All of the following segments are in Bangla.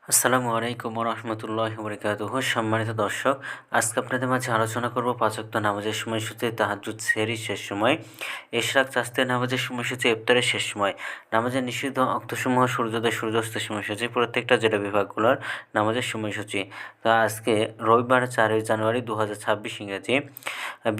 আসসালামু আলাইকুম রহমতুল্লাহি বারাকাতুহু। সম্মানিত দর্শক, আজকে আপনাদের মাঝে আলোচনা করব পাঁচ ওয়াক্ত নামাজের সময়সূচি, তাহাজ্জুদ, সেহরির শেষ সময়, ইশরাক, চাস্তের নামাজের সময়সূচি, ইফতারের শেষ সময়, নামাজের নিষিদ্ধ অক্তসমূহ, সূর্যোদয়, সূর্যাস্তের সময়সূচি, প্রত্যেকটা জেলা বিভাগগুলোর নামাজের সময়সূচি। তো আজকে রবিবার 4ই জানুয়ারি 2026 ইংরেজি,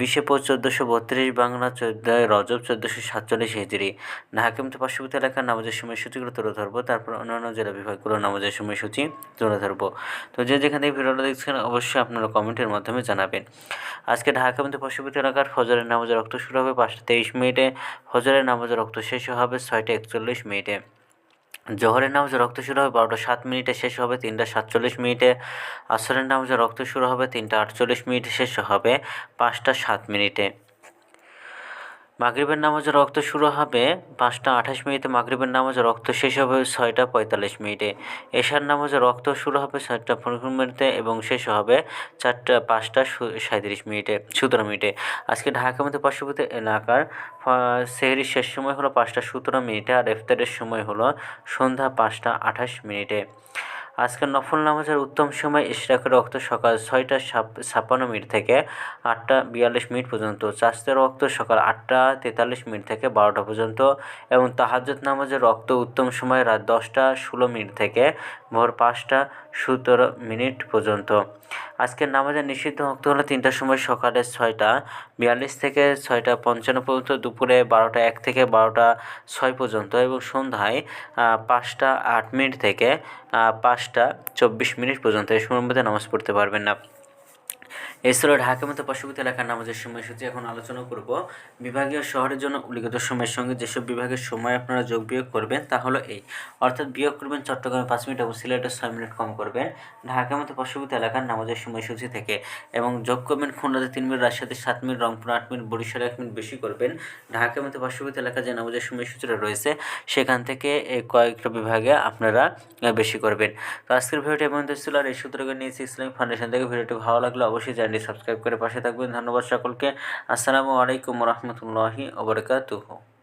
20 পৌষ 1432 বাংলা, 14 রজব 1447 হিজরি। ঢাকা এবং পার্শ্ববর্তী এলাকার নামাজের সময়সূচিগুলো তুলে ধরবো, তারপর অন্যান্য জেলা বিভাগগুলোর নামাজের সময়সূচি তুলে ধরবো। তো যে যেখান থেকে ভিডিওটা দেখছেন অবশ্যই আপনারা কমেন্টের মাধ্যমে জানাবেন। আজকে ঢাকা এবং পার্শ্ববর্তী এলাকার ফজরের নামাজের রক্ত শুরু হবে 5:23 ফজরের নামাজের রক্ত শেষ হবে 6:41। জোহরের নামাজের রক্ত শুরু হবে 12:07, শেষ হবে 3:47। আসরের নামাজের রক্ত শুরু হবে 3:48, শেষ হবে 5:07। মাগরিবের নামাজের রক্ত শুরু হবে 5:28, মাগরিবের নামাজের রক্ত শেষ হবে 6:45। এশার নামাজের রক্ত শুরু হবে 7:15 এবং শেষ হবে 5:17 আজকে ঢাকা মধ্যে পার্শ্ববর্তী এলাকার সেহরির শেষ সময় হলো 5:17 আর ইফতারের সময় হলো সন্ধ্যা 5:28। আজকের নফল নামাজের উত্তম সময় ইশরাকের রক্ত সকাল 6:56 থেকে 8:42 পর্যন্ত, চাস্তের রক্ত সকাল 8:43 থেকে 12টা পর্যন্ত এবং তাহাজ্জুদ নামাজের রক্ত উত্তম সময় রাত 10:16 থেকে ভোর 5:17 পর্যন্ত। আজকের নামাজের নিষিদ্ধ ওয়াক্ত হলো 3টার সময়, সকালে 6:42 থেকে 6:55 পর্যন্ত, দুপুরে 12:01 থেকে 12:06 পর্যন্ত এবং সন্ধ্যায় 5:08 থেকে 5:24 পর্যন্ত। এই সময়ের মধ্যে নামাজ পড়তে পারবেন না। এছাড়াও ঢাকা মতো পার্শ্ববর্তী এলাকার নামাজের সময়সূচি এখন আলোচনা করব। বিভাগীয় শহরের জন্য উল্লিখিত সময়ের সঙ্গে যেসব বিভাগের সময় আপনারা যোগ বিয়োগ করবেন তা হলো এই, অর্থাৎ বিয়োগ করবেন চট্টগ্রামে 5 মিনিট এবং সিলেটে 6 মিনিট কম করবেন ঢাকা মতো পার্শ্ববর্তী এলাকার নামাজের সময়সূচি থেকে, এবং যোগ করবেন খুলনাতে 3 মিনিট, রাজশাহীতে 7 মিনিট, রংপুর 8 মিনিট, বরিশালে 1 মিনিট বেশি করবেন ঢাকা মতো পার্শ্ববর্তী এলাকার যে নামাজের সময়সূচিটা রয়েছে সেখান থেকে এই কয়েকটা বিভাগে আপনারা বেশি করবেন। তো আজকের ভিডিওটি এমন ছিল, আর এই সূত্রকে নিয়েছি ইসলামিক ফাউন্ডেশন থেকে। ভিডিওটি ভালো লাগলে অবশ্যই চ্যানেলটি সাবস্ক্রাইব করে পাশে থাকবেন। ধন্যবাদ সকলকে। আসসালামু আলাইকুম রহমতুল্লাহি ওয়া বারাকাতুহু।